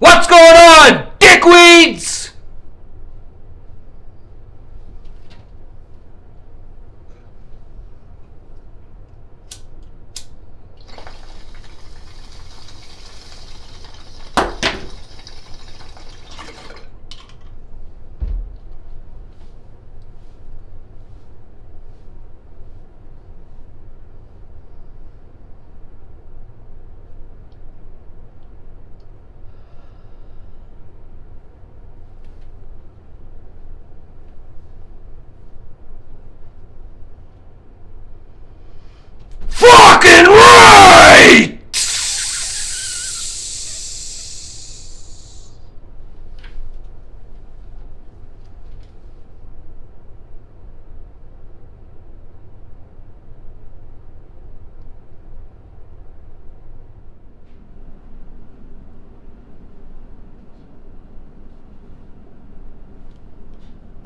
What's going on, dickweeds? Fucking right!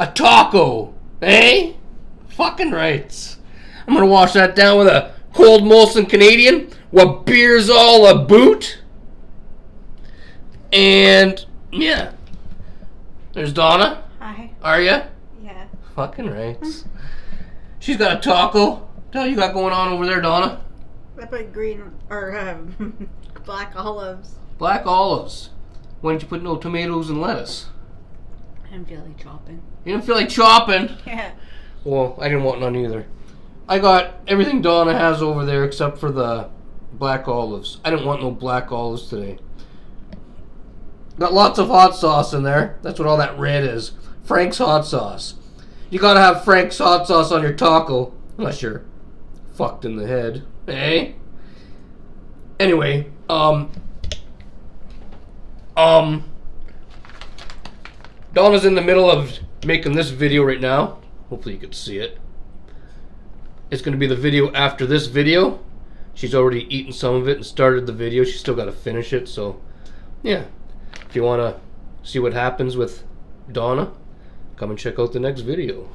A taco, eh? Fucking rights. I'm gonna wash that down with a cold Molson Canadian, what beer's all a boot. And yeah, there's Donna. Hi. Are ya? Yeah. Fucking rights. She's got a taco. What the hell you got going on over there, Donna? I put green or black olives. Black olives. Why didn't you put no tomatoes and lettuce? I didn't feel like chopping. You didn't feel like chopping? Yeah. Well, I didn't want none either. I got everything Donna has over there except for the black olives. I didn't want no black olives today. Got lots of hot sauce in there. That's what all that red is. Frank's hot sauce. You gotta have Frank's hot sauce on your taco. Unless you're fucked in the head. Eh? Anyway, Donna's in the middle of making this video right now. Hopefully you can see it. It's going to be the video after this video. She's already eaten some of it and started the video. She's still got to finish it. So, yeah. If you want to see what happens with Donna, come and check out the next video.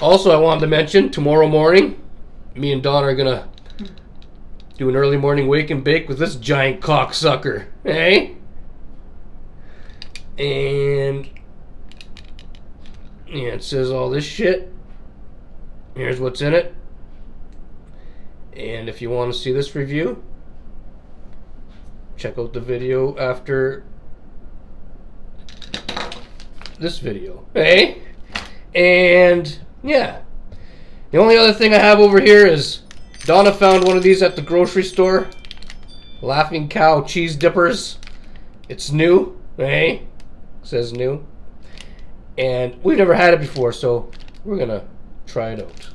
Also, I wanted to mention, tomorrow morning, me and Donna are going to do an early morning wake and bake with this giant cocksucker. Hey? And yeah, it says all this shit. Here's what's in it. And if you want to see this review, check out the video after this video. Hey? And yeah. The only other thing I have over here is Donna found one of these at the grocery store. Laughing Cow cheese dippers. It's new. Hey? Says new. And we've never had it before, so we're gonna try it out.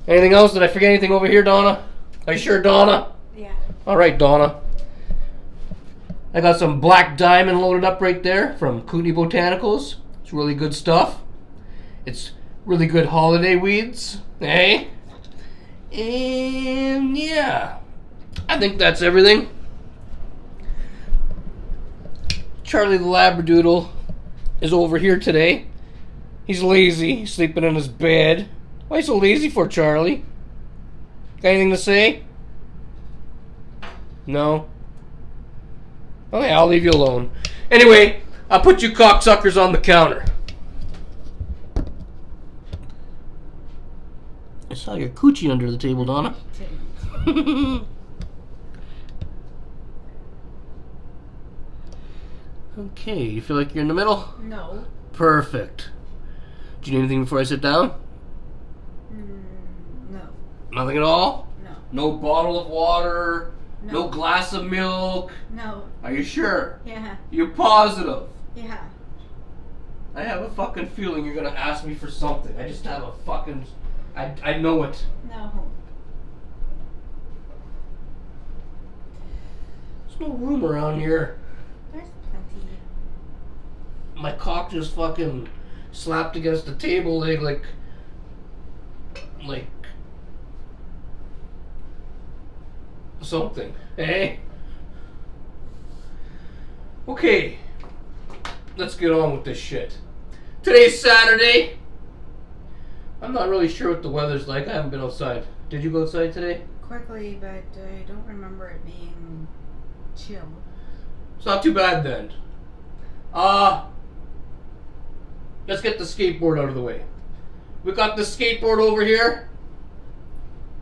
Anything else? Did I forget anything over here, Donna? Are you sure, Donna? Yeah. Alright, Donna. I got some Black Diamond loaded up right there from Kootenai Botanicals. It's really good stuff. It's really good holiday weeds. Eh? And yeah. I think that's everything. Charlie the Labradoodle is over here today. He's lazy. He's sleeping in his bed. Why are you so lazy for, Charlie? Got anything to say? No? Okay, I'll leave you alone. Anyway, I'll put you cocksuckers on the counter. I saw your coochie under the table, Donna. Okay, you feel like you're in the middle? No. Perfect. Do you need anything before I sit down? No. Nothing at all? No. No bottle of water? No. No glass of milk? No. Are you sure? Yeah. You're positive? Yeah. I have a fucking feeling you're gonna ask me for something. I just have a fucking... I know it. No. There's no room around here. There's plenty. My cock just fucking slapped against the table leg like something. Eh? Okay. Let's get on with this shit. Today's Saturday. I'm not really sure what the weather's like. I haven't been outside. Did you go outside today? Quickly, but I don't remember it being Chill. It's not too bad then. Let's get the skateboard out of the way. We got the skateboard over here.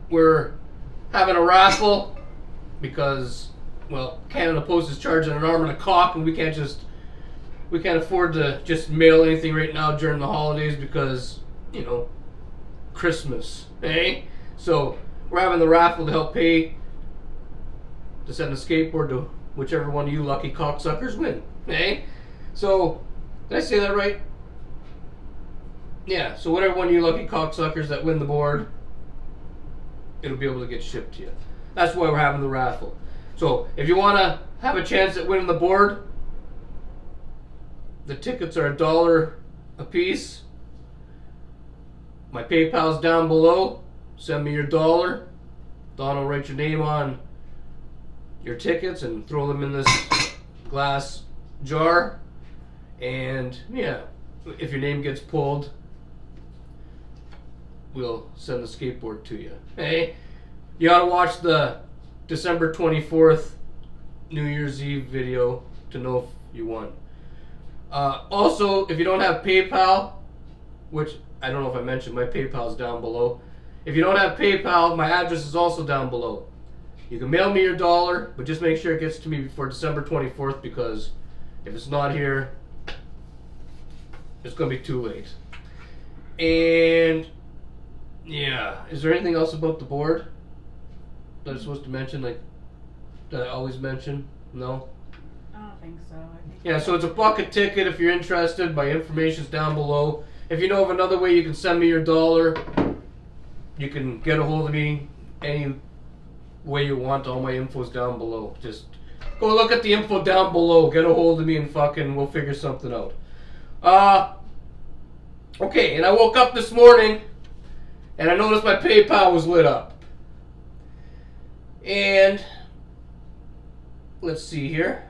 We're having a raffle because, well, Canada Post is charging an arm and a cock, and we can't afford to just mail anything right now during the holidays because, you know, Christmas, eh? So we're having the raffle to help pay to send a skateboard to whichever one of you lucky cocksuckers win, eh? So, did I say that right? Yeah, so whatever one of you lucky cocksuckers that win the board, it'll be able to get shipped to you. That's why we're having the raffle. So, if you want to have a chance at winning the board, the tickets are $1 a piece. My PayPal's down below. Send me your $1. Don will write your name on your tickets and throw them in this glass jar. And yeah, if your name gets pulled, we'll send the skateboard to you. Hey, you ought to watch the December 24th New Year's Eve video to know if you won. Also, if you don't have PayPal, which I don't know if I mentioned, my PayPal is down below. If you don't have PayPal, my address is also down below. You can mail me your $1, but just make sure it gets to me before December 24th, because if it's not here, it's going to be too late. And yeah, is there anything else about the board that I'm supposed to mention, like that I always mention? No? I don't think so. I think Yeah, so it's a bucket ticket if you're interested. My information's down below. If you know of another way you can send me your $1, you can get a hold of me any way you want. All my info's down below. Just go look at the info down below. Get a hold of me and we'll figure something out. Okay, and I woke up this morning and I noticed my PayPal was lit up. And let's see here.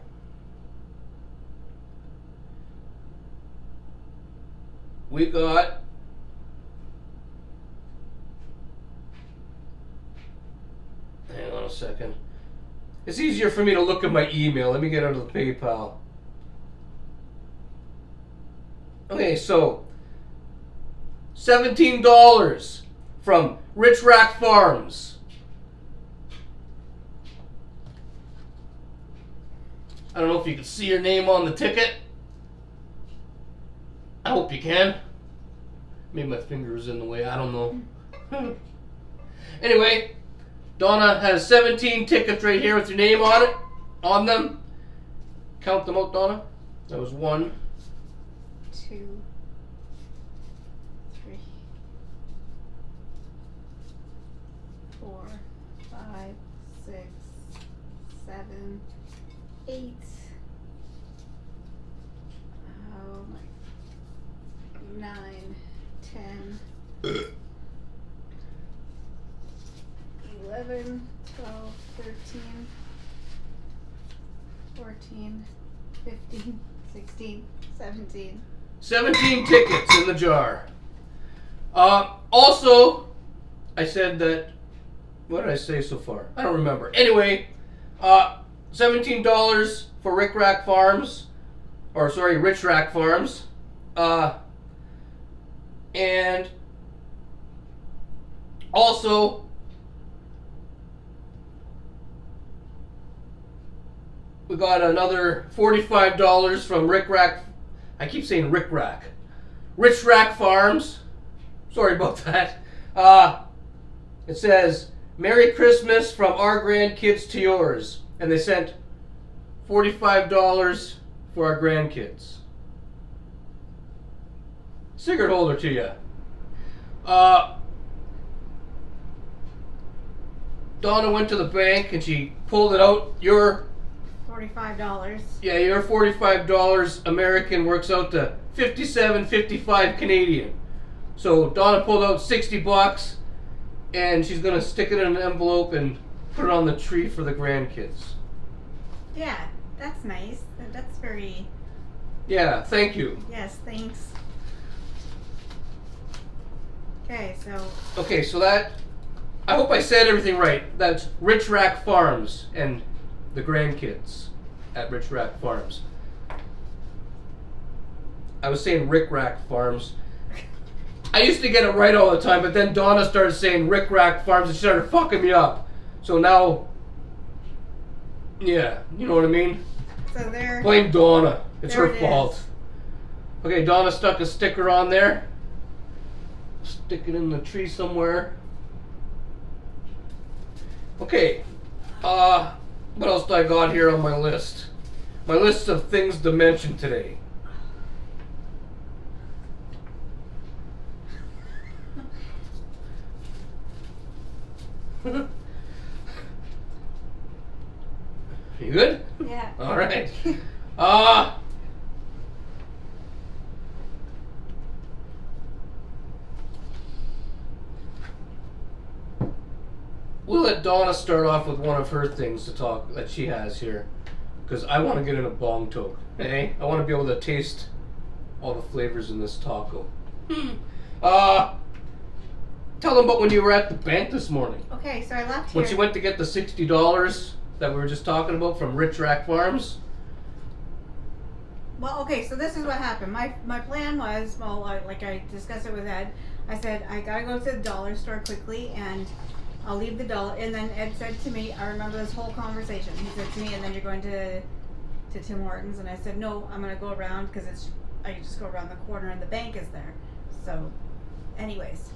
We got hang on a second. It's easier for me to look at my email. Let me get out of the PayPal. Okay, so $17 from Rich Rack Farms. I don't know if you can see your name on the ticket. I hope you can. Maybe my finger is in the way. I don't know. Anyway, Donna has 17 tickets right here with your name on them. Count them out, Donna. That was 1, 2, 3, 4, 5, 6, 7, 8. Oh my. 9, 10, 11, 12, 13, 14, 15, 16, 17. 17 tickets in the jar. Also, I said that. What did I say so far? I don't remember. Anyway, $17 for Rich Rack Farms. And also, we got another $45 from Rich Rack. I keep saying Rich Rack Farms. Sorry about that. It says, "Merry Christmas from our grandkids to yours." And they sent $45 for our grandkids. Cigarette holder to you. Donna went to the bank and she pulled it out. Your $45. Yeah, your $45 American works out to $57.55 Canadian. So Donna pulled out $60 and she's gonna stick it in an envelope and put it on the tree for the grandkids. Yeah, that's nice. That's very... Yeah, thank you. Yes, thanks. Okay, so that, I hope I said everything right. That's Rich Rack Farms. And the grandkids at Rich Rack Farms. I was saying Rick Rack Farms. I used to get it right all the time, but then Donna started saying Rick Rack Farms and she started fucking me up. So now, yeah, you know what I mean? So there. Blame Donna. It's There her it fault. is. Okay, Donna stuck a sticker on there. Stick it in the tree somewhere. Okay, what else do I got here on my list? My list of things to mention today. You good? Yeah. All right. We'll let Donna start off with one of her things to talk that she has here, because I want to get in a bong toke. Hey, I want to be able to taste all the flavors in this taco. Tell them about when you were at the bank this morning. Okay, so I left here. When she went to get the $60 that we were just talking about from Rich Rack Farms. Well, okay, so this is what happened. My plan was, well, like I discussed it with Ed. I said I gotta go to the dollar store quickly, and I'll leave the dollar. And then Ed said to me, I remember this whole conversation. He said to me, and then you're going to Tim Hortons, and I said no, I'm gonna go around because I can just go around the corner and the bank is there. So, anyways.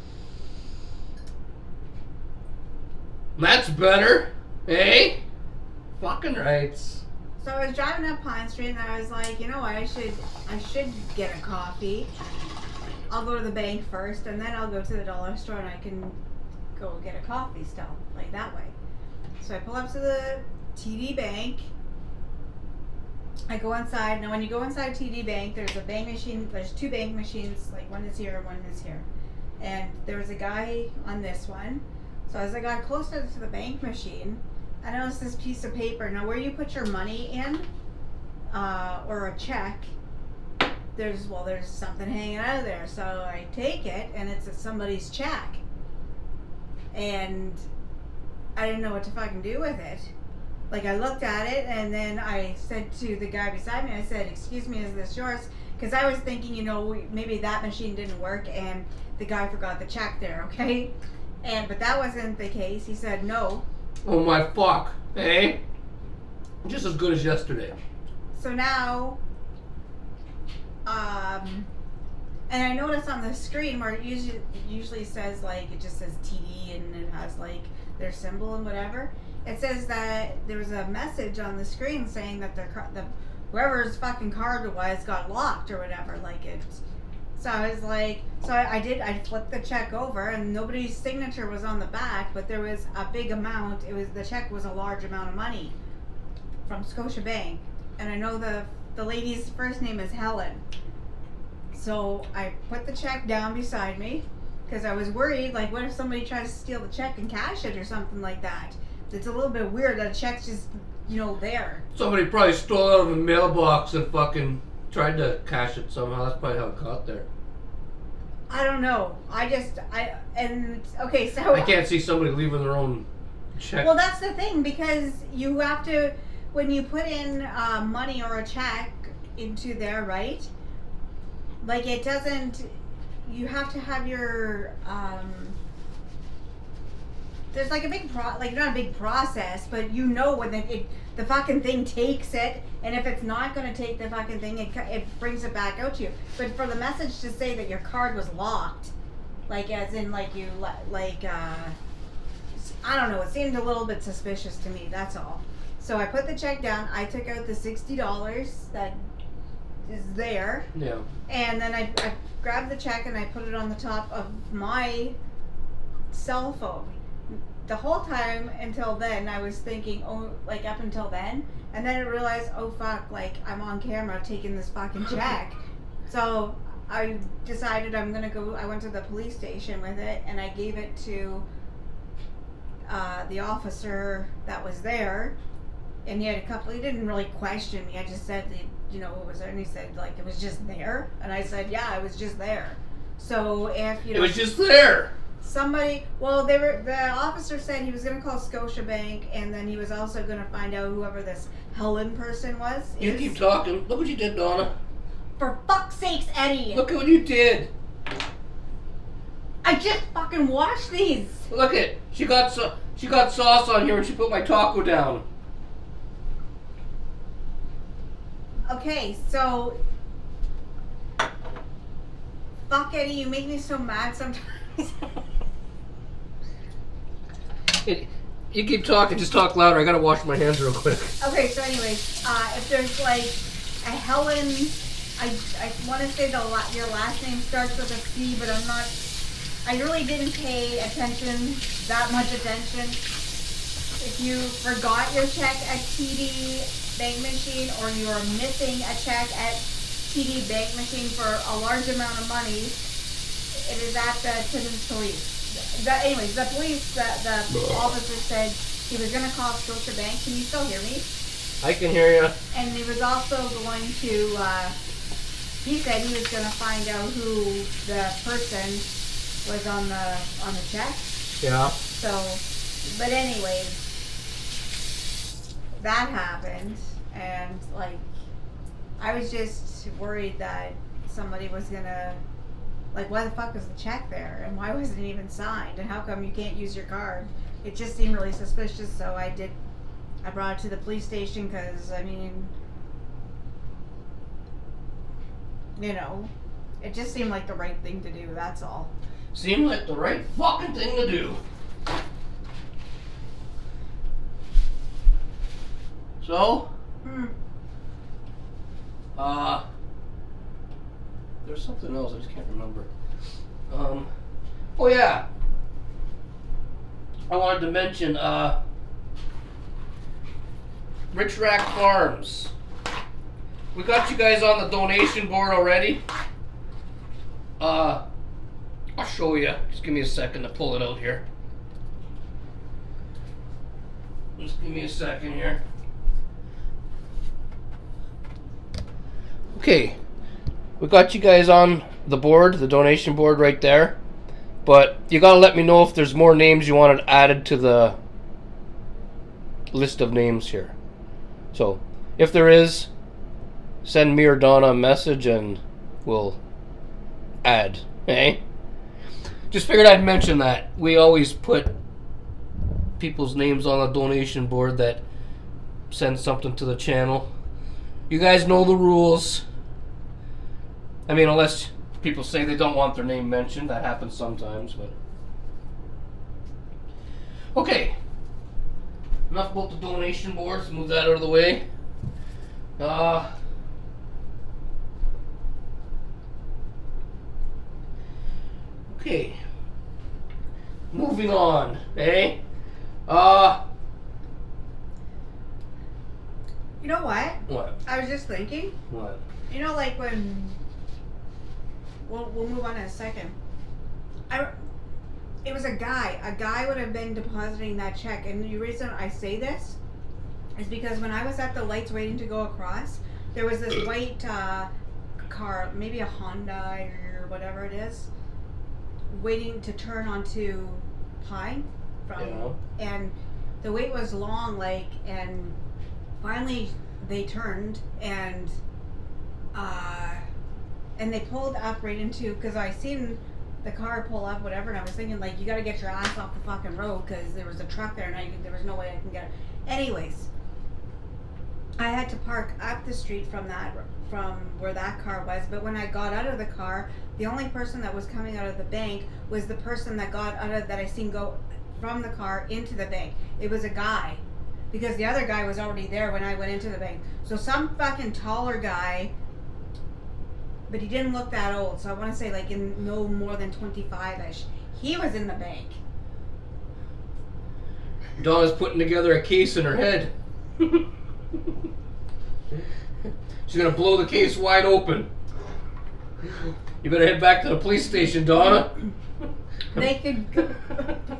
That's better, eh? Fucking rights. So I was driving up Pine Street and I was like, you know what, I should get a coffee. I'll go to the bank first and then I'll go to the dollar store and I can go get a coffee still, like that way. So I pull up to the TD Bank. I go inside. Now when you go inside TD Bank, there's a bank machine, there's two bank machines, like one is here and one is here. And there was a guy on this one. So as I got closer to the bank machine, I noticed this piece of paper. Now where you put your money in, or a check, there's something hanging out of there. So I take it and it's somebody's check. And I didn't know what to fucking do with it. Like I looked at it and then I said to the guy beside me, I said, excuse me, is this yours? Because I was thinking, you know, maybe that machine didn't work and the guy forgot the check there, okay? But that wasn't the case. He said no. Oh my fuck, eh? Just as good as yesterday. So now, and I noticed on the screen where it usually says like, it just says TD and it has like their symbol and whatever. It says that there was a message on the screen saying that whoever's fucking card it was got locked or whatever, like it. So I was like, I flipped the check over and nobody's signature was on the back, but there was a big amount. The check was a large amount of money from Scotiabank. And I know the lady's first name is Helen. So I put the check down beside me because I was worried, like what if somebody tries to steal the check and cash it or something like that? It's a little bit weird that a check's just, you know, there. Somebody probably stole it out of a mailbox and fucking tried to cash it somehow. That's probably how it got there. I don't know. Okay, so I can't see somebody leaving their own check. Well, that's the thing, because you have to, when you put in money or a check into there, right? Like it doesn't, you have to have your, there's like a big not a big process, but you know when the fucking thing takes it, and if it's not going to take the fucking thing, it brings it back out to you. But for the message to say that your card was locked, like as in like you I don't know, it seemed a little bit suspicious to me. That's all. So I put the check down. I took out the $60 that is there. Yeah. And then I grabbed the check and I put it on the top of my cell phone. The whole time until then, I was thinking, oh, like up until then, and then I realized, oh fuck, like I'm on camera taking this fucking check. So I decided I went to the police station with it, and I gave it to the officer that was there, and he didn't really question me. I just said, what was there, and he said, like, it was just there, and I said, yeah, it was just there. So if, It was just there! somebody. Well, the officer said he was going to call Scotiabank, and then he was also going to find out whoever this Helen person was. You keep talking. Look what you did, Donna. For fuck's sakes, Eddie! Look at what you did. I just fucking washed these. Look it. She got sauce on here and she put my taco down. Okay, so fuck Eddie, you make me so mad sometimes. You keep talking, just talk louder. I gotta wash my hands real quick. Okay, so anyways, if there's like a Helen, I want to say your last name starts with a C, but I'm not. I really didn't pay that much attention. If you forgot your check at TD Bank Machine, or you are missing a check at TD Bank Machine for a large amount of money, it is at the Timmins police. Anyways, the police, the officer said he was going to call Scotiabank. Can you still hear me? I can hear you. And he was also going to, he said he was going to find out who the person was on the check. Yeah. So, but anyways, that happened, and like, I was just worried that somebody was gonna, like, why the fuck was the check there, and why wasn't it even signed, and how come you can't use your card? It just seemed really suspicious, so I brought it to the police station, because, I mean, you know, it just seemed like the right thing to do, that's all. Seemed like the right fucking thing to do. So, there's something else, I just can't remember. Oh yeah. I wanted to mention, Rich Rack Farms. We got you guys on the donation board already. I'll show you. Just give me a second to pull it out here. Just give me a second here. Okay, we got you guys on the board, the donation board right there. But you gotta let me know if there's more names you wanted added to the list of names here. So, if there is, send me or Donna a message and we'll add. Okay? Just figured I'd mention that. We always put people's names on the donation board that send something to the channel. You guys know the rules. I mean, unless people say they don't want their name mentioned. That happens sometimes, but... Okay. Enough about the donation boards. Move that out of the way. Okay. Moving on, eh? You know what? What? I was just thinking. What? You know, like when... We'll move on in a second. It was a guy. A guy would have been depositing that check. And the reason I say this is because when I was at the lights waiting to go across, there was this white car, maybe a Honda or whatever it is, waiting to turn onto Pine. And the wait was long, like, and finally they turned and they pulled up right into, because I seen the car pull up, whatever, and I was thinking, like, you got to get your ass off the fucking road because there was a truck there and there was no way I can get it. Anyways, I had to park up the street from where that car was, but when I got out of the car, the only person that was coming out of the bank was the person that I seen go from the car into the bank. It was a guy, because the other guy was already there when I went into the bank. So some fucking taller guy, but he didn't look that old, so I want to say like in no more than 25-ish. He was in the bank. Donna's putting together a case in her head. She's gonna blow the case wide open. You better head back to the police station, Donna. They could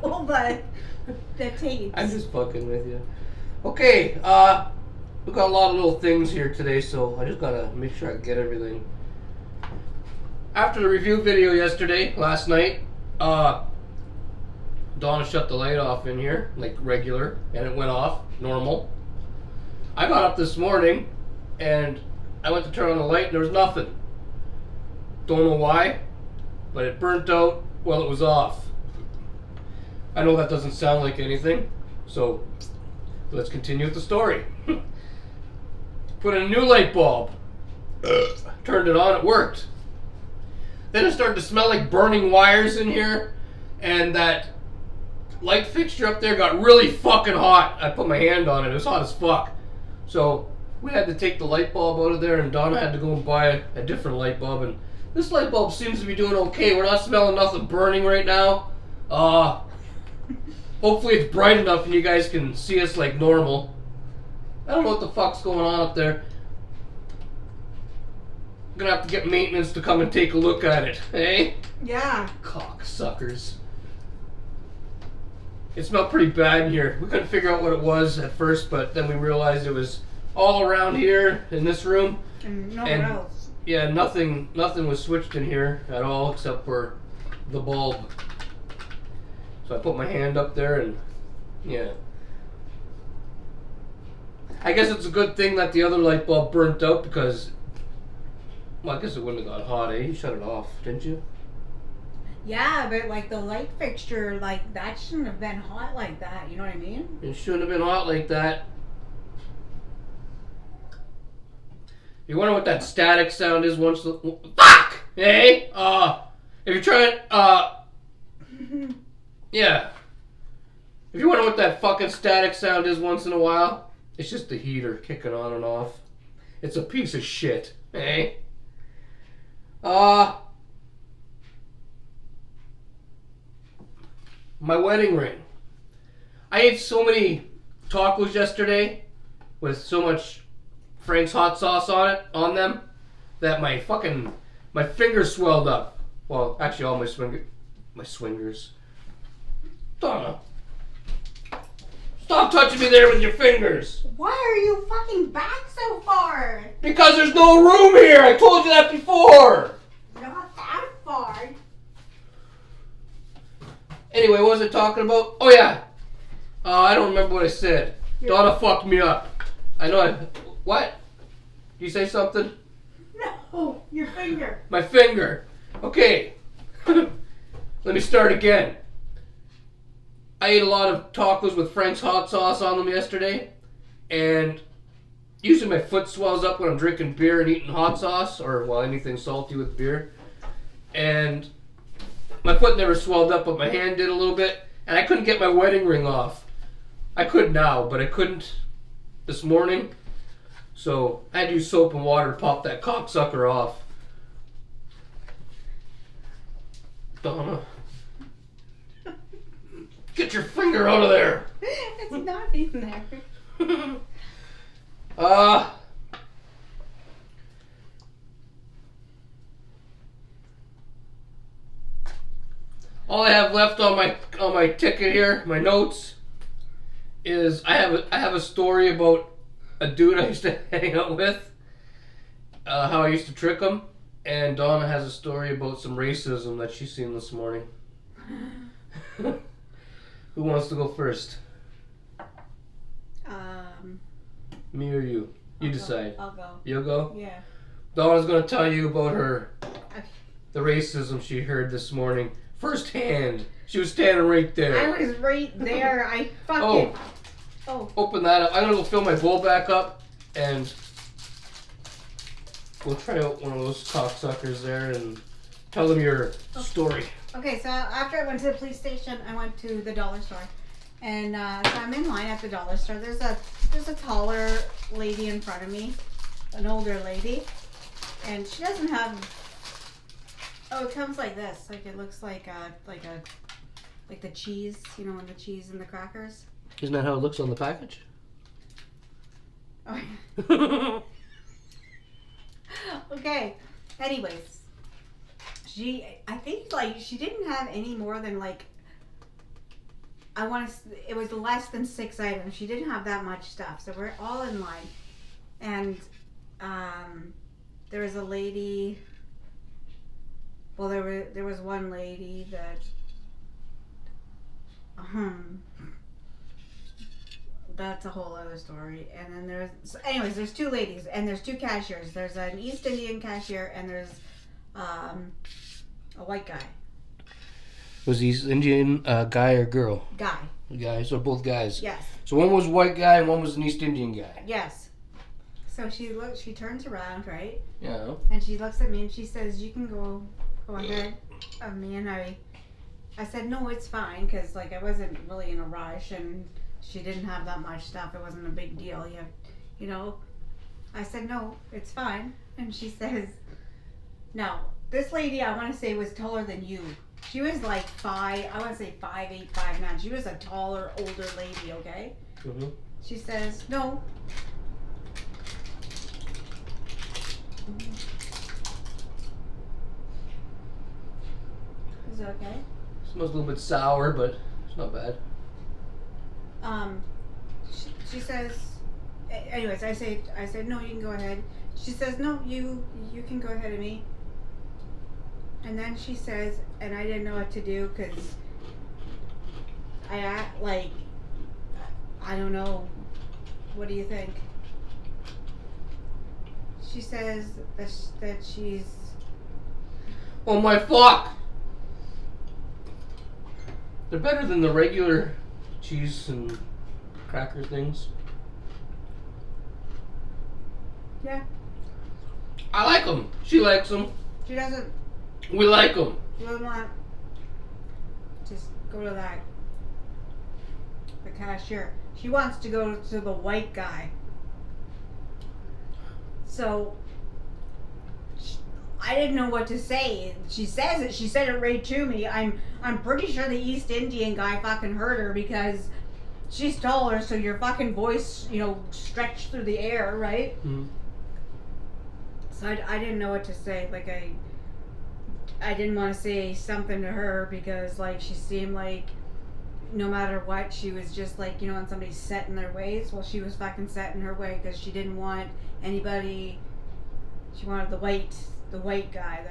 pull the tapes. I'm just fucking with you. Okay, we've got a lot of little things here today, so I just gotta make sure I get everything. After the review video last night, Donna shut the light off in here, like regular, and it went off, normal. I got up this morning, and I went to turn on the light, and there was nothing. Don't know why, but it burnt out while it was off. I know that doesn't sound like anything, so let's continue with the story. Put in a new light bulb. Turned it on, it worked. Then it started to smell like burning wires in here, and that light fixture up there got really fucking hot. I put my hand on it, it was hot as fuck. So we had to take the light bulb out of there, and Donna had to go and buy a different light bulb, and this light bulb seems to be doing okay. We're not smelling nothing burning right now. Hopefully it's bright enough and you guys can see us like normal. I don't know what the fuck's going on up there. I'm gonna have to get maintenance to come and take a look at it, eh? Yeah. Cocksuckers. It smelled pretty bad in here. We couldn't figure out what it was at first, but then we realized it was all around here in this room. And nowhere else. Yeah, nothing was switched in here at all except for the bulb. So I put my hand up there and yeah. I guess it's a good thing that the other light bulb burnt out because, well, I guess it wouldn't have got hot, eh? You shut it off, didn't you? Yeah, but like the light fixture, like that shouldn't have been hot like that, you know what I mean? It shouldn't have been hot like that. You wonder what that static sound is once the... Fuck! Hey? If you're trying... yeah. If you wonder what that fucking static sound is once in a while, it's just the heater kicking on and off. It's a piece of shit. Hey? My wedding ring. I ate so many tacos yesterday with so much Frank's hot sauce on them, that my fingers swelled up. Well, actually all my swingers. Donna. Stop touching me there with your fingers. Why are you fucking back so far? Because there's no room here. I told you that before. Not that far. Anyway, what was I talking about? Oh yeah. I don't remember what I said. Donna fucked me up. I know what? Did you say something? No, your finger. My finger. Okay. Let me start again. I ate a lot of tacos with Frank's hot sauce on them yesterday, and usually my foot swells up when I'm drinking beer and eating hot sauce, or well, anything salty with beer. And my foot never swelled up, but my hand did a little bit, and I couldn't get my wedding ring off. I could now, but I couldn't this morning. So I had to use soap and water to pop that cocksucker off. Donna. Get your finger out of there. It's not in there. All I have left on my ticket here, my notes, is I have a story about a dude I used to hang out with, how I used to trick him, and Donna has a story about some racism that she's seen this morning. Who wants to go first? Me or you? You decide. I'll go. You'll go? Yeah. Donna's going to tell you about Okay. the racism she heard this morning firsthand. She was standing right there. I was right there. I fucking... Oh. Open that up. I'm going to go fill my bowl back up, and we'll try out one of those cocksuckers there and tell them your story. Okay, so after I went to the police station, I went to the dollar store. And so I'm in line at the dollar store. There's a taller lady in front of me, an older lady. And she doesn't have... Oh, it comes like this. Like it looks like the cheese, you know, and the cheese and the crackers. Isn't that how it looks on the package? Oh, yeah. Okay. Anyways, I think like she didn't have any more than like, it was less than 6 items. She didn't have that much stuff. So we're all in line, and there was a lady. Well, there was one lady that That's a whole other story. And then there's two ladies and there's two cashiers. There's an East Indian cashier and there's a white guy. Was he Indian guy or girl? Guy. Guy, so both guys. Yes. So one was white guy and one was an East Indian guy. Yes. So she turns around, right? Yeah. And she looks at me and she says, "You can go ahead of me." And I said, "No, it's fine," because like I wasn't really in a rush and she didn't have that much stuff. It wasn't a big deal. You know. I said, "No, it's fine." And she says, "No, this lady I want to say was taller than you. She was like 5. I want to say 5'8", 5'9". She was a taller, older lady. Okay." Mm-hmm. She says, "No." Is it okay? Smells a little bit sour, but it's not bad. She says, anyways, I said, "No, you can go ahead." She says, "No, you can go ahead of me." And then she says, and I didn't know what to do because I don't know. What do you think? She says that she's... Oh my fuck! They're better than the regular cheese and cracker things. Yeah. I like them. She likes them. She doesn't... We like them. She doesn't want... Just go to the cashier. She wants to go to the white guy. So... I didn't know what to say. She says it. She said it right to me. I'm pretty sure the East Indian guy fucking heard her because she's taller, so your fucking voice, stretched through the air, right? Mm-hmm. So I didn't know what to say. Like I didn't want to say something to her because like she seemed like no matter what she was just like when somebody's set in their ways. Well, she was fucking set in her way because she didn't want anybody. She wanted the white guy.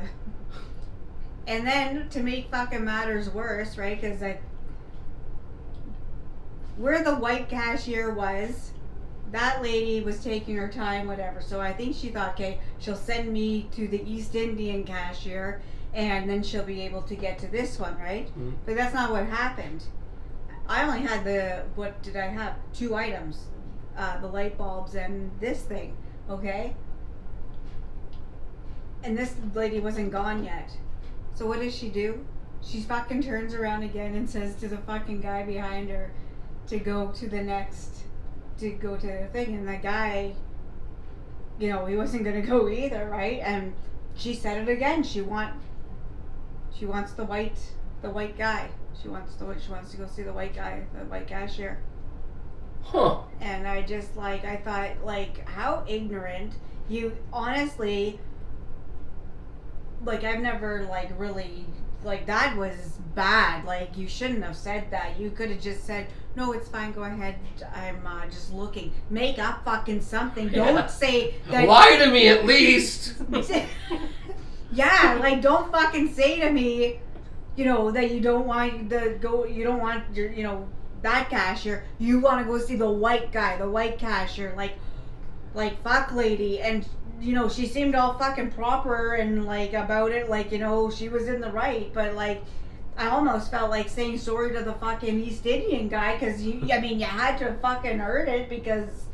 And then to make fucking matters worse, right? Because where the white cashier was, that lady was taking her time, whatever. So I think she thought, okay, she'll send me to the East Indian cashier, and then she'll be able to get to this one, right? Mm-hmm. But that's not what happened. I only had what did I have? 2 items, the light bulbs and this thing, okay? And this lady wasn't gone yet. So what does she do? She fucking turns around again and says to the fucking guy behind her to go to the thing. And the guy, he wasn't going to go either, right? And she said it again. She wants the white guy. She wants to go see the white guy, the white cashier. Huh. And I just I thought how ignorant. You honestly... I've never, really, that was bad. You shouldn't have said that. You could have just said, "No, it's fine, go ahead, I'm just looking." Make up fucking something. Yeah. Don't say that. Lie to me, at least. Yeah, don't fucking say to me, that you don't want you don't want your, that cashier. You want to go see the white guy, the white cashier. Fuck lady. And she seemed all fucking proper and about it, she was in the right, but I almost felt like saying sorry to the fucking East Indian guy because you had to have fucking heard it because,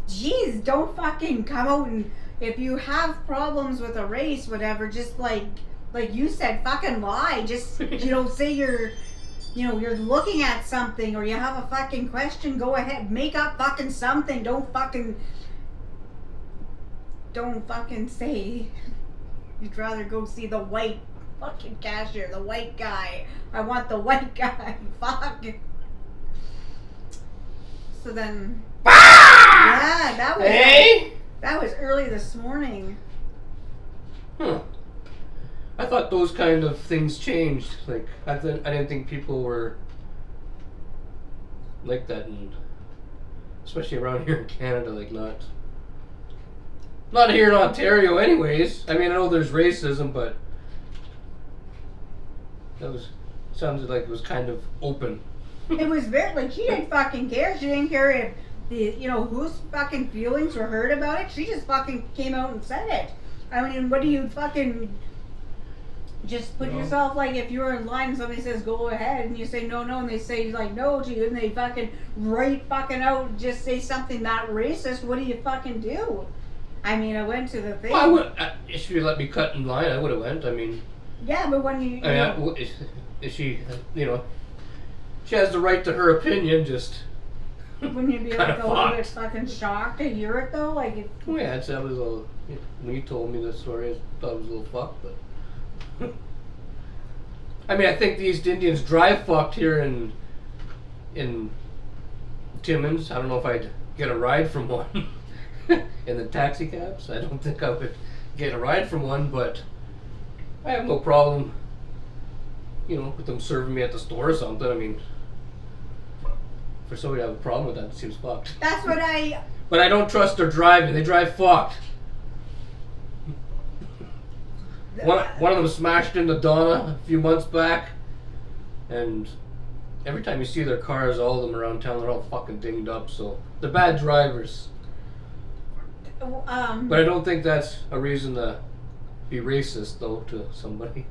jeez, don't fucking come out and if you have problems with a race, whatever, just like you said, fucking lie. Just say you're looking at something or you have a fucking question. Go ahead, make up fucking something. Don't fucking say you'd rather go see the white fucking cashier, the white guy. I want the white guy. Fuck. So then, yeah, that was early this morning. Huh. I thought those kind of things changed. I didn't think people were like that, and especially around here in Canada, not here in Ontario anyways. I know there's racism, but sounded like it was kind of open. It was very, like, she didn't fucking care. She didn't care if whose fucking feelings were hurt about it. She just fucking came out and said it. I mean, what do you fucking just put yourself, like, if you're in line and somebody says go ahead and you say no, and they say like no to you and they fucking right fucking out just say something that racist, what do you fucking do? I mean, I went to the thing. Well, I would, if she let me cut in line, I would have went. I mean. Yeah, but when you. Is she, she has the right to her opinion. Just. Wouldn't you be like a little bit fucking shocked to hear it though? Like. Well, yeah, I was a little. When you told me this story, I thought it was a little fucked, but. I mean, I think the East Indians drive fucked here in Timmins. I don't know if I'd get a ride from one in the taxi cabs. I don't think I would get a ride from one, but I have no problem, with them serving me at the store or something. I mean, for somebody to have a problem with that, it seems fucked. That's what I. But I don't trust their driving. They drive fucked. One of them smashed into Donna a few months back, and every time you see their cars, all of them around town, they're all fucking dinged up, so they're bad drivers. But I don't think that's a reason to be racist, though, to somebody,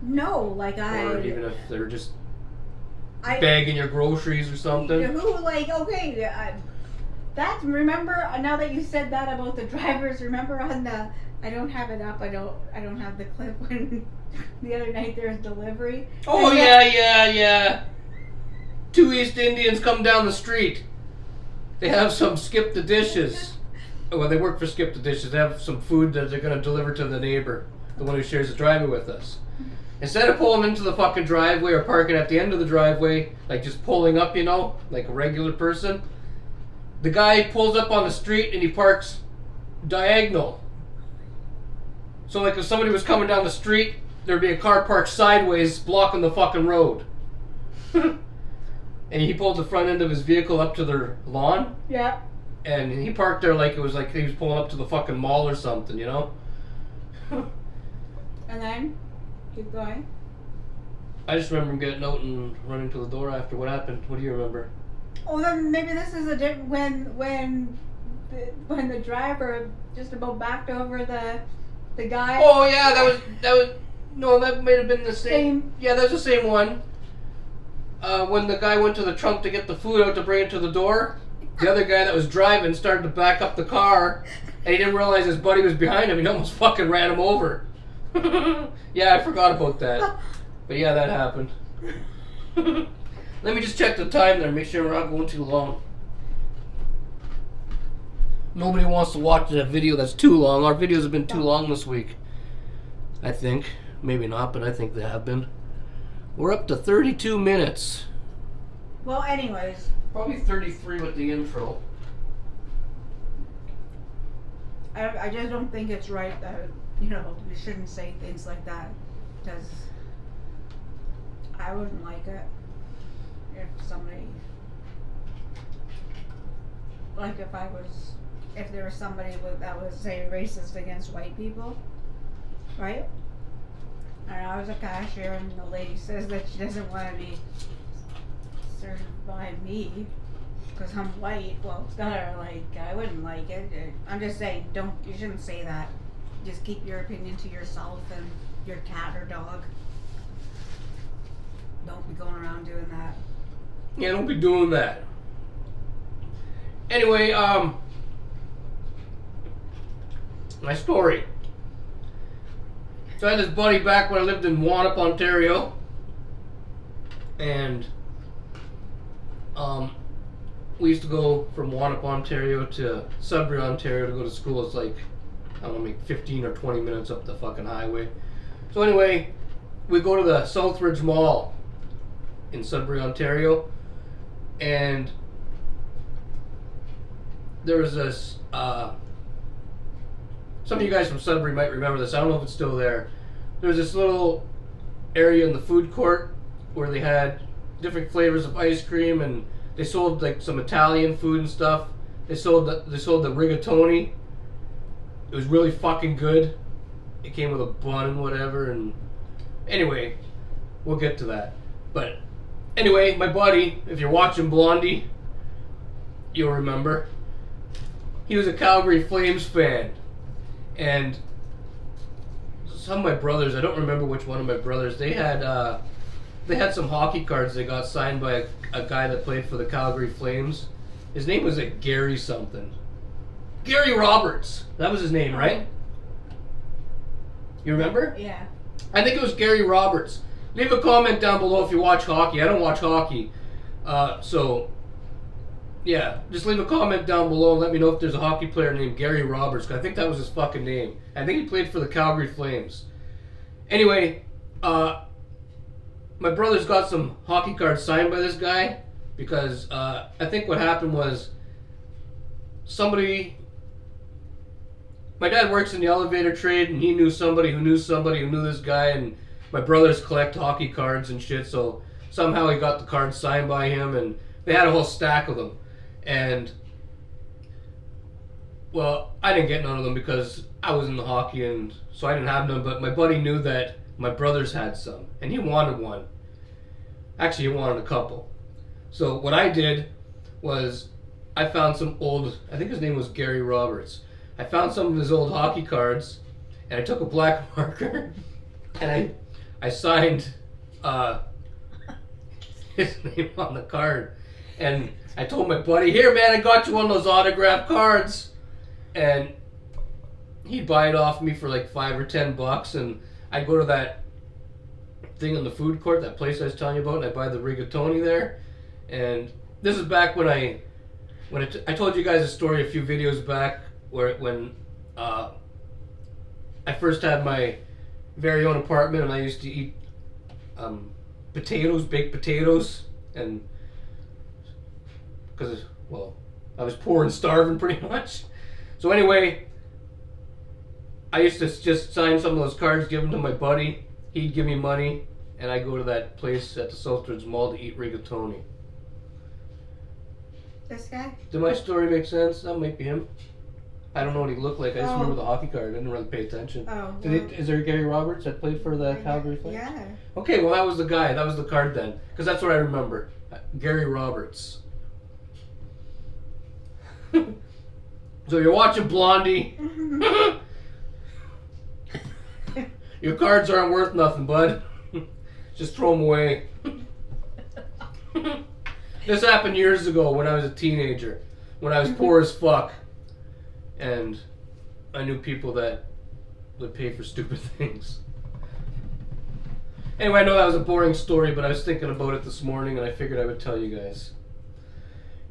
No, like or even if they're just bagging your groceries or something. Who, like, okay, remember, now that you said that about the drivers, remember on the, I don't have it up, I don't have the clip when the other night there was delivery. Oh, yeah. 2 East Indians come down the street. They have some skip the dishes. Well, they work for Skip the Dishes. They have some food that they're going to deliver to the neighbor, the one who shares the driveway with us. Instead of pulling into the fucking driveway or parking at the end of the driveway, like just pulling up, like a regular person, the guy pulls up on the street and he parks diagonal. So like if somebody was coming down the street, there'd be a car parked sideways blocking the fucking road. And he pulled the front end of his vehicle up to their lawn. Yeah. And he parked there like it was like he was pulling up to the fucking mall or something, And then? Keep going. I just remember him getting out and running to the door after. What happened? What do you remember? Oh, then maybe this is a different when the driver just about backed over the guy. Oh yeah, that was no, that might have been the same. Yeah, that was the same one. When the guy went to the trunk to get the food out to bring it to the door, the other guy that was driving started to back up the car, and he didn't realize his buddy was behind him. He almost fucking ran him over. Yeah, I forgot about that. But yeah, that happened. Let me just check the time there, make sure we're not going too long. Nobody wants to watch a video that's too long. Our videos have been too long this week. I think. Maybe not, but I think they have been. We're up to 32 minutes. Well, anyways. Probably 33 with the intro. I just don't think it's right that, we shouldn't say things like that. Because I wouldn't like it if somebody, like if there was somebody that was, say, racist against white people, right? And I was a cashier and the lady says that she doesn't want to be served by me because I'm white. Well, it's gotta, I wouldn't like it. I'm just saying, you shouldn't say that. Just keep your opinion to yourself and your cat or dog. Don't be going around doing that. Yeah, don't be doing that. Anyway, my story. So I had this buddy back when I lived in Wanup, Ontario. And we used to go from Wanup, Ontario to Sudbury, Ontario to go to school. It's like, I don't know, maybe 15 or 20 minutes up the fucking highway. So anyway, we go to the Southridge Mall in Sudbury, Ontario. And there was this, some of you guys from Sudbury might remember this. I don't know if it's still there. There was this little area in the food court where they had different flavors of ice cream, and they sold like some Italian food and stuff. They sold the rigatoni. It was really fucking good. It came with a bun and whatever. And anyway, we'll get to that. But Anyway, my buddy, if you're watching Blondie, you'll remember. He was a Calgary Flames fan. And some of my brothers, I don't remember which one of my brothers, they had some hockey cards they got signed by a guy that played for the Calgary Flames. His name was like Gary something. Gary Roberts. That was his name, right? You remember? Yeah. I think it was Gary Roberts. Leave a comment down below if you watch hockey. I don't watch hockey. So, yeah. Just leave a comment down below and let me know if there's a hockey player named Gary Roberts. 'Cause I think that was his fucking name. I think he played for the Calgary Flames. Anyway, my brothers got some hockey cards signed by this guy. Because I think what happened was my dad works in the elevator trade, and he knew somebody who knew somebody who knew this guy, and my brothers collect hockey cards and shit, so somehow he got the cards signed by him, and they had a whole stack of them. And, well, I didn't get none of them because I was in the hockey, and so I didn't have none, but my buddy knew that my brothers had some, and he wanted one. Actually, he wanted a couple. So what I did was I found some old, I think his name was Gary Roberts. I found some of his old hockey cards, and I took a black marker, and I signed his name on the card. And I told my buddy, here man, I got you one of those autographed cards. And he'd buy it off me for like $5 or $10, and I'd go to that thing in the food court, that place I was telling you about, and I'd buy the rigatoni there. And this is back when I told you guys a story a few videos back when I first had my very own apartment, and I used to eat baked potatoes, and because, well, I was poor and starving pretty much. So anyway, I used to just sign some of those cards, give them to my buddy. He'd give me money, and I'd go to that place at the Southridge Mall to eat rigatoni. This guy? Did my story make sense? That might be him. I don't know what he looked like. I just remember the hockey card. I didn't really pay attention. Oh. Is there Gary Roberts that played for the Calgary Flames? Yeah. Okay, well that was the guy. That was the card then. Because that's what I remember. Gary Roberts. So you're watching Blondie. Your cards aren't worth nothing, bud. Just throw them away. This happened years ago when I was a teenager. When I was poor as fuck. And I knew people that would pay for stupid things. Anyway, I know that was a boring story, but I was thinking about it this morning and I figured I would tell you guys.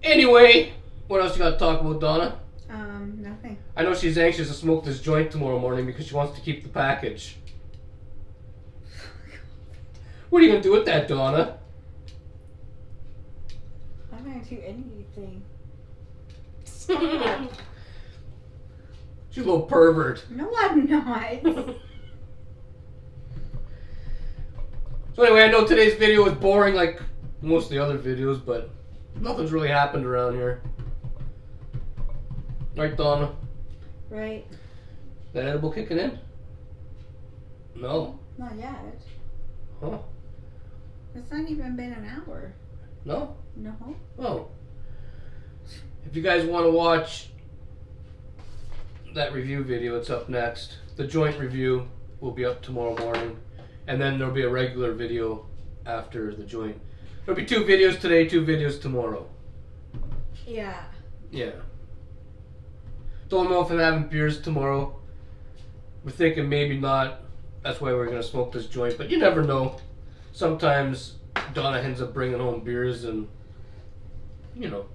Anyway, what else you got to talk about, Donna? Nothing. I know she's anxious to smoke this joint tomorrow morning because she wants to keep the package. What are you going to do with that, Donna? I'm not going to do anything. She's a little pervert. No, I'm not. So anyway, I know today's video was boring like most of the other videos, but nothing's really happened around here. Right, Donna? Right. That edible kicking in? No. Not yet. Huh? It's not even been an hour. No? No. Oh. If you guys want to watch that review video, it's up next. The joint review will be up tomorrow morning. And then there'll be a regular video after the joint. There'll be 2 videos today, 2 videos tomorrow. Yeah. Yeah. Don't know if I'm having beers tomorrow. We're thinking maybe not. That's why we're going to smoke this joint. But you never know. Sometimes Donna ends up bringing home beers and, you know.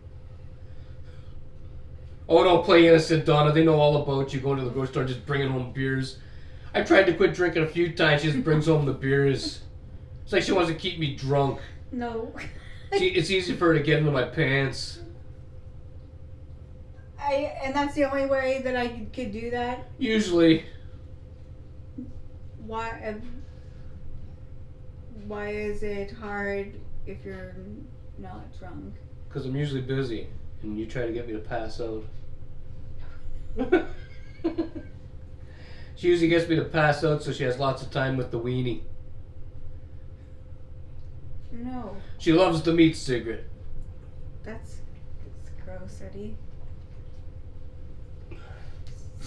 Oh, don't play innocent, Donna. They know all about you going to the grocery store and just bringing home beers. I tried to quit drinking a few times. She just brings home the beers. It's like she wants to keep me drunk. No. It's easy for her to get into my pants. And that's the only way that I could do that? Usually. Why is it hard if you're not drunk? Because I'm usually busy, and you try to get me to pass out. She usually gets me to pass out so she has lots of time with the weenie. No. She loves the meat cigarette. It's gross, Eddie.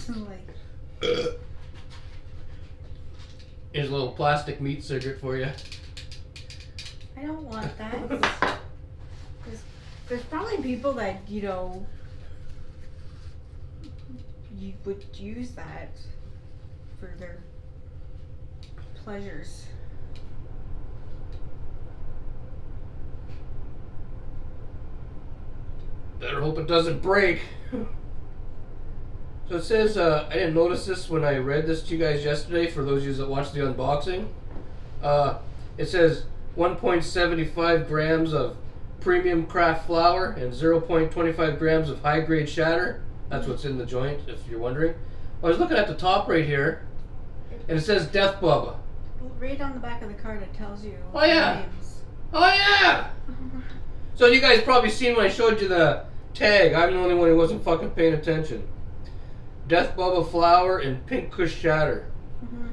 Like, Here's a little plastic meat cigarette for you. I don't want that. There's probably people that, you know, you would use that for their pleasures. Better hope it doesn't break. So it says, I didn't notice this when I read this to you guys yesterday, for those of you that watched the unboxing. It says 1.75 grams of premium craft flour and 0.25 grams of high-grade shatter. That's what's in the joint, if you're wondering. I was looking at the top right here, and it says Death Bubba. Well, read on the back of the card, it tells you Oh, yeah. names. Oh, yeah! So you guys probably seen when I showed you the tag. I'm the only one who wasn't fucking paying attention. Death Bubba flour and Pink Kush shatter. Mm-hmm.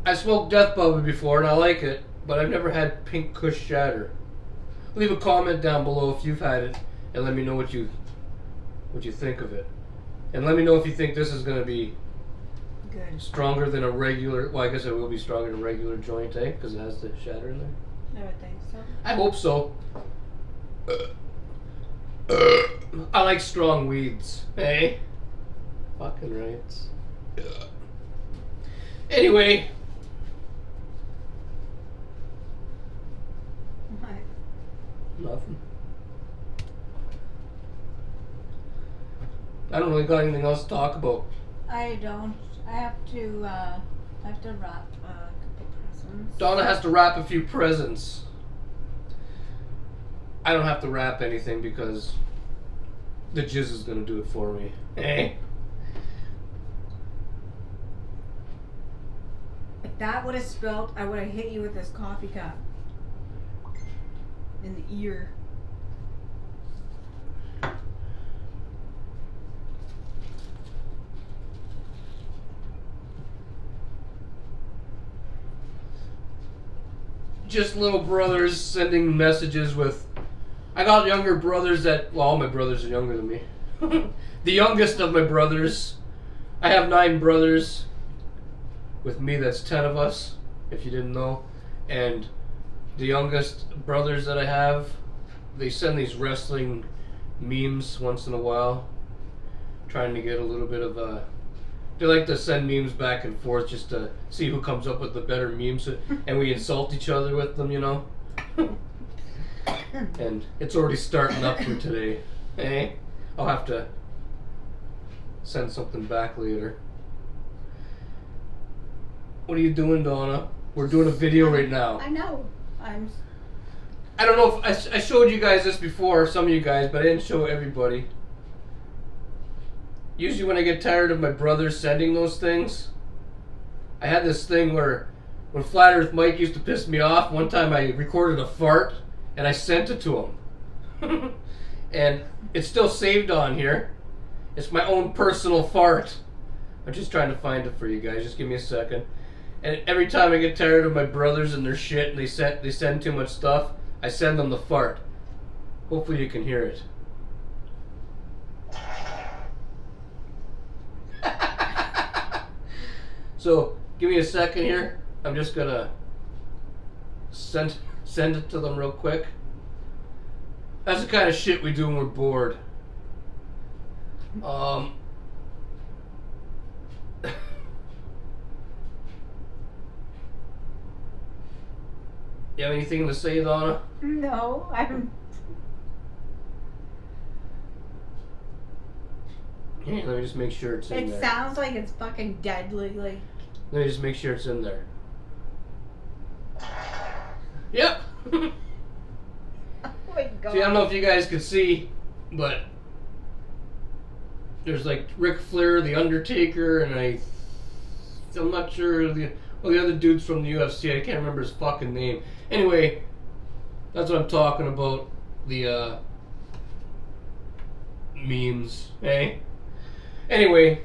I smoked Death Bubba before and I like it, but I've never had Pink Kush shatter. Leave a comment down below if you've had it, and let me know what you think of it. And let me know if you think this is going to be Good. stronger than a regular. Well, I guess it will be stronger than a regular joint, eh? Because it has the shatter in there. I would think so. I hope so. I like strong weeds, eh? Fucking rights. Anyway. What? Nothing. I don't really got anything else to talk about. I don't. I have to wrap a couple presents. Donna has to wrap a few presents. I don't have to wrap anything because the jizz is gonna do it for me. Eh? If that would have spilled, I would have hit you with this coffee cup in the ear. Just little brothers sending messages with. I got younger brothers that. Well, all my brothers are younger than me. The youngest of my brothers. I have 9 brothers. With me, that's 10 of us, if you didn't know. And the youngest brothers that I have, they send these wrestling memes once in a while. Trying to get a little bit of a. They like to send memes back and forth just to see who comes up with the better memes, and we insult each other with them, you know. And it's already starting up for today. Eh? I'll have to send something back later. What are you doing, Donna? We're doing a video right now. I know. I don't know if I showed you guys this before, some of you guys, but I didn't show everybody. Usually when I get tired of my brothers sending those things, I had this thing where when Flat Earth Mike used to piss me off, one time I recorded a fart and I sent it to him. And it's still saved on here. It's my own personal fart. I'm just trying to find it for you guys. Just give me a second. And every time I get tired of my brothers and their shit and they send too much stuff, I send them the fart. Hopefully you can hear it. So give me a second here. I'm just gonna send it to them real quick. That's the kind of shit we do when we're bored. You have anything to say, Donna? No, I'm. Here, let me just make sure it's in there. It sounds like it's fucking deadly. Like. Let me just make sure it's in there. Yep. Oh my god. See, I don't know if you guys could see, but there's like Ric Flair, The Undertaker, and I'm not sure the other dude's from the UFC. I can't remember his fucking name. Anyway, that's what I'm talking about. The memes, eh? Anyway,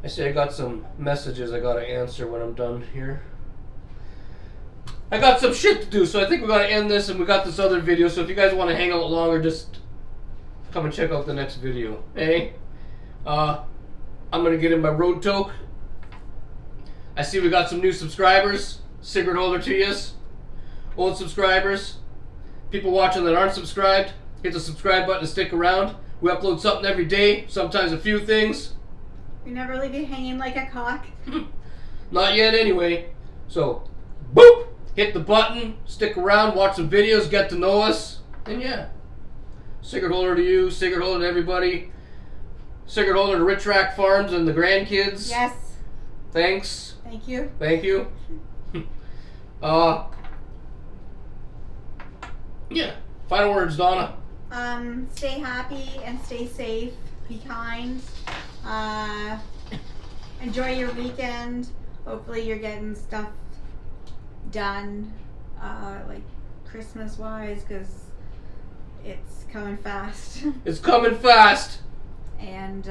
I got some messages I gotta answer when I'm done here. I got some shit to do, so I think we gotta end this, and we got this other video. So if you guys want to hang out longer, just come and check out the next video. Hey, I'm gonna get in my road toke. I see we got some new subscribers. Cigrit holder to yous. Old subscribers. People watching that aren't subscribed. Hit the subscribe button and stick around. We upload something every day. Sometimes a few things. We never leave you hanging like a cock. Not yet anyway. So, boop! Hit the button, stick around, watch some videos, get to know us, and yeah. Cigrit holder to you, Cigrit holder to everybody. Cigrit holder to Rich Rack Farms and the grandkids. Yes. Thanks. Thank you. Thank you. Yeah. Final words, Donna. Stay happy and stay safe. Be kind. Enjoy your weekend. Hopefully you're getting stuff done, like Christmas wise, because it's coming fast. It's coming fast. And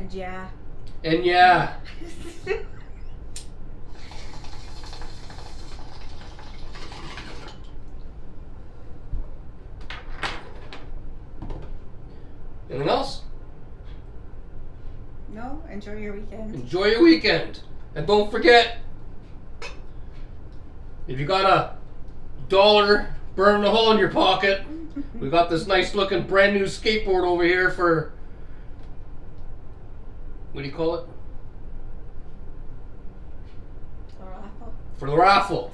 yeah. And yeah. Anything else? No, enjoy your weekend. Enjoy your weekend. And don't forget, if you got $1 burning a hole in your pocket, we got this nice looking brand new skateboard over here for, what do you call it? The raffle. For the raffle.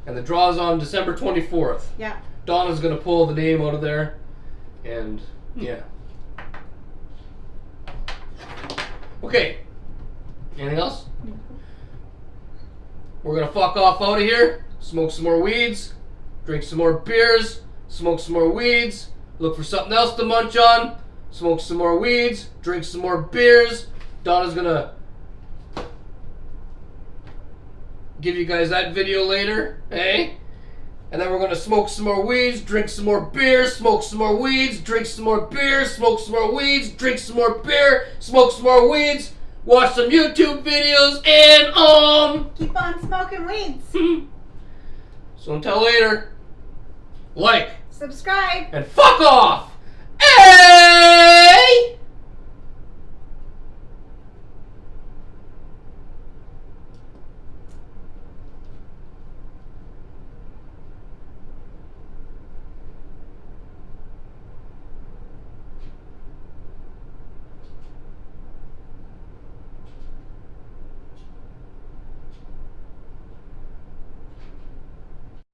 And the draw's on December 24th. Yeah. Donna's going to pull the name out of there. And, yeah. Okay. Anything else? We're going to fuck off out of here. Smoke some more weeds. Drink some more beers. Smoke some more weeds. Look for something else to munch on. Smoke some more weeds. Drink some more beers. Donna's going to give you guys that video later. Hey? And then we're going to smoke some more weeds, drink some more beer, smoke some more weeds, drink some more beer, smoke some more weeds, drink some more beer, smoke some more weeds, watch some YouTube videos, and keep on smoking weeds. So until later, like, subscribe, and fuck off! Hey!